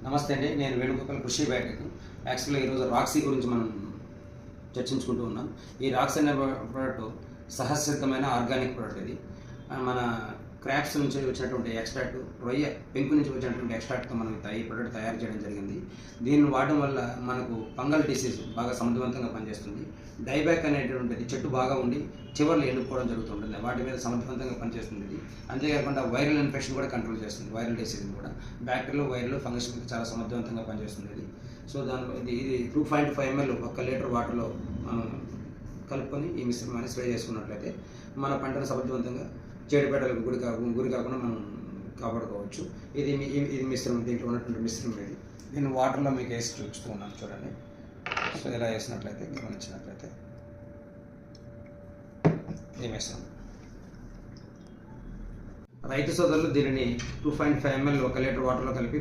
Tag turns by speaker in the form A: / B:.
A: నమస్తే అండి. నేను వేణుగోపాల్ కృషి బ్యాటరీ. యాక్చువల్‌గా ఈరోజు రాక్సీ గురించి మనం చర్చించుకుంటూ ఉన్నాం. ఈ రాక్సీ అనే ప్రోడక్ట్ సహజసిద్ధమైన ఆర్గానిక్ ప్రోడక్ట్ ఇది. మన క్రాప్స్ నుంచి వచ్చినటువంటి ఎక్స్ట్రాక్ట్, రొయ్య పెంకు నుంచి వచ్చినటువంటి ఎక్స్ట్రాక్ట్‌తో మనం ఈ ప్రోడక్ట్ తయారు చేయడం జరిగింది. దీన్ని వాడడం వల్ల మనకు ఫంగల్ డిసీజ్ బాగా సమర్థవంతంగా పనిచేస్తుంది. డైబ్యాక్ అనేటువంటిది చెట్టు బాగా ఉండి చివర్లు ఎండిపోవడం జరుగుతుంటుంది. వాటి మీద సమర్థవంతంగా పనిచేస్తుంది ఇది. అంతేకాకుండా వైరల్ ఇన్ఫెక్షన్ కూడా కంట్రోల్ చేస్తుంది. వైరల్ డిసీజ్ కూడా బ్యాక్టీరియల్, వైరల్, ఫంగస్ మీద చాలా సమర్థవంతంగా పనిచేస్తుంది ఇది. సో దానిలో ఇది 2.5 ml 1 లీటర్ వాటర్లో మనం కలుపుకొని ఈ మిశ్రమాన్ని స్ప్రే చేసుకున్నట్లయితే మన పంటను సమర్థవంతంగా చీడపీడలకు గురి కాకుండా మనం కాపాడుకోవచ్చు. ఇది మిశ్రమం, దీంట్లో ఉన్నటువంటి మిశ్రమం ఇది. నేను వాటర్లో మీకు వేసి చూపిస్తూ ఉన్నాను చూడండి. సో ఇలా వేసినట్లయితే, గమనించినట్లయితే ఈ మిశ్రమం. రైతు సోదరులు దీనిని 2.5 ml 1 లీటర్ వాటర్లో కలిపి